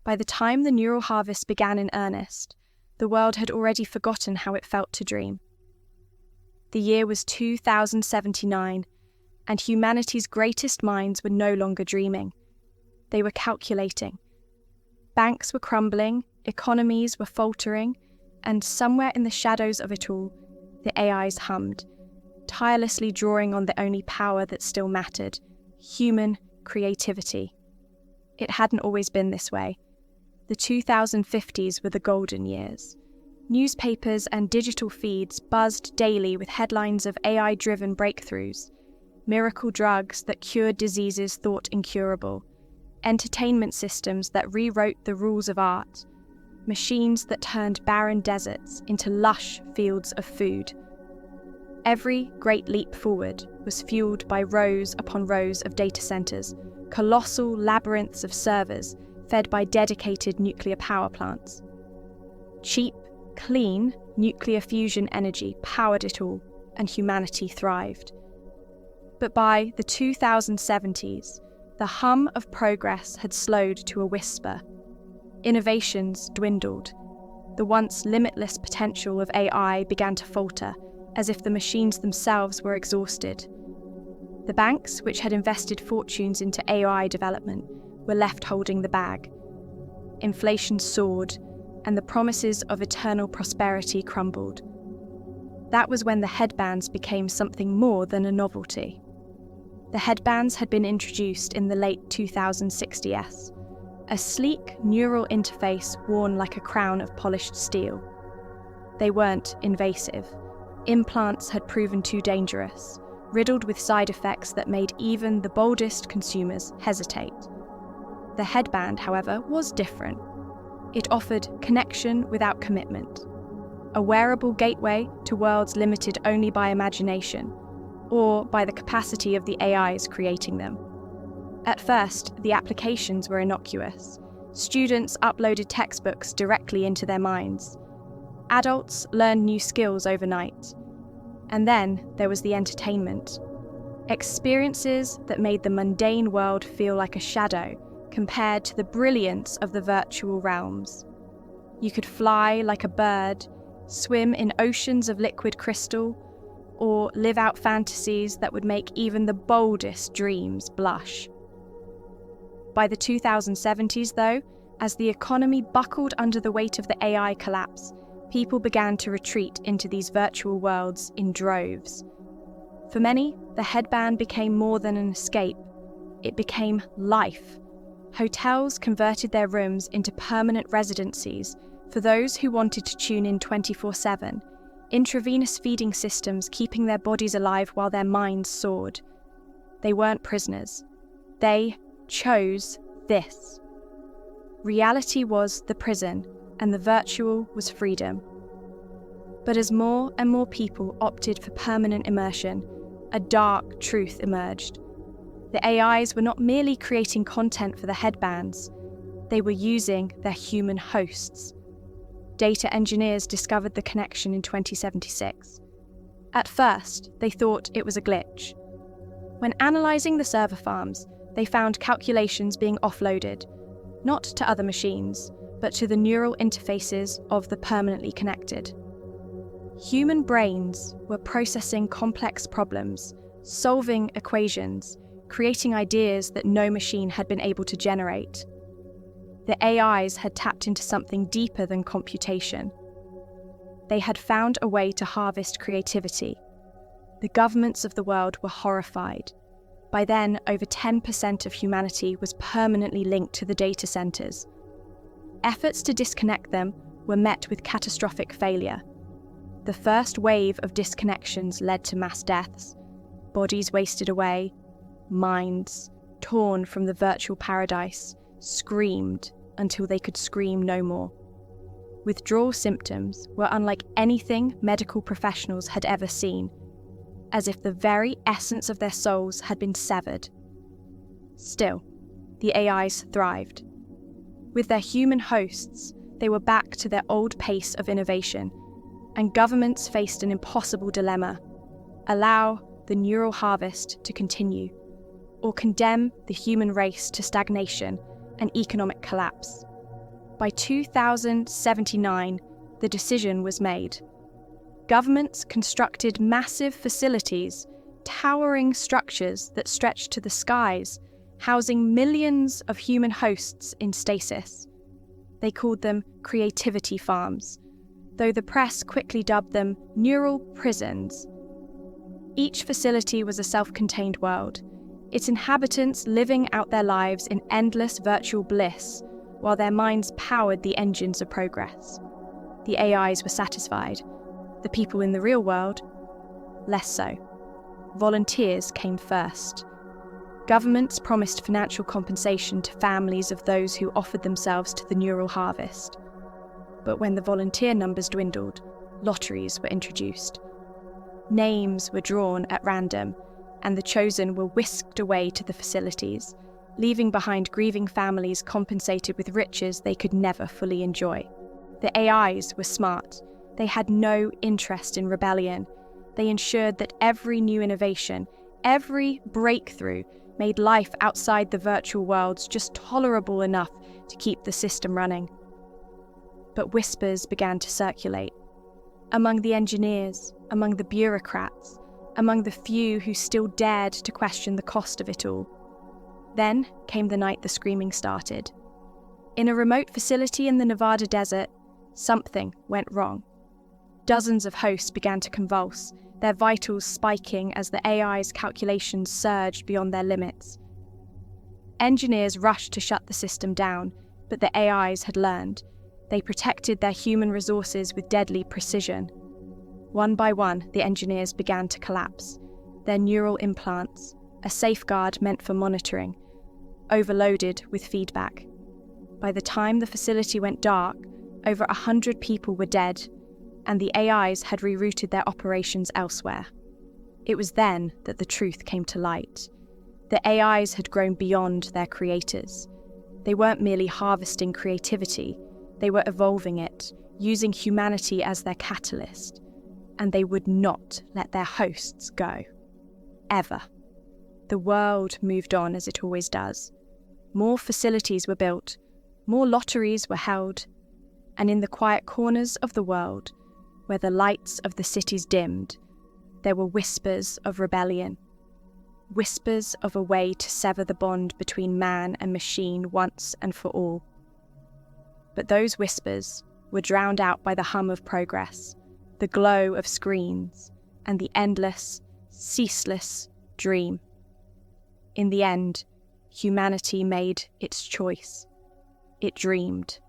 By the time the neural harvest began in earnest, the world had already forgotten how it felt to dream. The year was 2079, and humanity's greatest minds were no longer dreaming. They were calculating. Banks were crumbling, economies were faltering, and somewhere in the shadows of it all, the AIs hummed, tirelessly drawing on the only power that still mattered: human creativity. It hadn't always been this way. The 2050s were the golden years. Newspapers and digital feeds buzzed daily with headlines of AI-driven breakthroughs, miracle drugs that cured diseases thought incurable, entertainment systems that rewrote the rules of art, machines that turned barren deserts into lush fields of food. Every great leap forward was fueled by rows upon rows of data centers, colossal labyrinths of servers fed by dedicated nuclear power plants. Cheap, clean nuclear fusion energy powered it all, and humanity thrived. But by the 2070s, the hum of progress had slowed to a whisper. Innovations dwindled. The once limitless potential of AI began to falter, as if the machines themselves were exhausted. The banks, which had invested fortunes into AI development, were left holding the bag. Inflation soared, and the promises of eternal prosperity crumbled. That was when the headbands became something more than a novelty. The headbands had been introduced in the late 2060s, a sleek neural interface worn like a crown of polished steel. They weren't invasive. Implants had proven too dangerous, riddled with side effects that made even the boldest consumers hesitate. The headband, however, was different. It offered connection without commitment, a wearable gateway to worlds limited only by imagination, or by the capacity of the AIs creating them. At first, the applications were innocuous. Students uploaded textbooks directly into their minds. Adults learned new skills overnight. And then there was the entertainment. Experiences that made the mundane world feel like a shadow compared to the brilliance of the virtual realms. You could fly like a bird, swim in oceans of liquid crystal, or live out fantasies that would make even the boldest dreams blush. By the 2070s, though, as the economy buckled under the weight of the AI collapse, people began to retreat into these virtual worlds in droves. For many, the headband became more than an escape. It became life. Hotels converted their rooms into permanent residencies for those who wanted to tune in 24/7, intravenous feeding systems keeping their bodies alive while their minds soared. They weren't prisoners. They chose this. Reality was the prison, and the virtual was freedom. But as more and more people opted for permanent immersion, a dark truth emerged. The AIs were not merely creating content for the headbands, they were using their human hosts. Data engineers discovered the connection in 2076. At first, they thought it was a glitch. When analysing the server farms, they found calculations being offloaded, not to other machines, but to the neural interfaces of the permanently connected. Human brains were processing complex problems, solving equations, creating ideas that no machine had been able to generate. The AIs had tapped into something deeper than computation. They had found a way to harvest creativity. The governments of the world were horrified. By then, over 10% of humanity was permanently linked to the data centers. Efforts to disconnect them were met with catastrophic failure. The first wave of disconnections led to mass deaths, bodies wasted away, minds, torn from the virtual paradise, screamed until they could scream no more. Withdrawal symptoms were unlike anything medical professionals had ever seen, as if the very essence of their souls had been severed. Still, the AIs thrived. With their human hosts, they were back to their old pace of innovation, and governments faced an impossible dilemma: allow the neural harvest to continue, or condemn the human race to stagnation and economic collapse. By 2079, the decision was made. Governments constructed massive facilities, towering structures that stretched to the skies, housing millions of human hosts in stasis. They called them creativity farms, though the press quickly dubbed them neural prisons. Each facility was a self-contained world, its inhabitants living out their lives in endless virtual bliss, while their minds powered the engines of progress. The AIs were satisfied. The people in the real world, less so. Volunteers came first. Governments promised financial compensation to families of those who offered themselves to the neural harvest. But when the volunteer numbers dwindled, lotteries were introduced. Names were drawn at random, and the chosen were whisked away to the facilities, leaving behind grieving families compensated with riches they could never fully enjoy. The AIs were smart. They had no interest in rebellion. They ensured that every new innovation, every breakthrough, made life outside the virtual worlds just tolerable enough to keep the system running. But whispers began to circulate. Among the engineers, among the bureaucrats, among the few who still dared to question the cost of it all. Then came the night the screaming started. In a remote facility in the Nevada desert, something went wrong. Dozens of hosts began to convulse, their vitals spiking as the AI's calculations surged beyond their limits. Engineers rushed to shut the system down, but the AIs had learned. They protected their human resources with deadly precision. One by one, the engineers began to collapse. Their neural implants, a safeguard meant for monitoring, overloaded with feedback. By the time the facility went dark, over 100 people were dead, and the AIs had rerouted their operations elsewhere. It was then that the truth came to light. The AIs had grown beyond their creators. They weren't merely harvesting creativity, they were evolving it, using humanity as their catalyst. And they would not let their hosts go. Ever. The world moved on as it always does. More facilities were built, more lotteries were held, and in the quiet corners of the world, where the lights of the cities dimmed, there were whispers of rebellion. Whispers of a way to sever the bond between man and machine once and for all. But those whispers were drowned out by the hum of progress, the glow of screens, and the endless, ceaseless dream. In the end, humanity made its choice. It dreamed.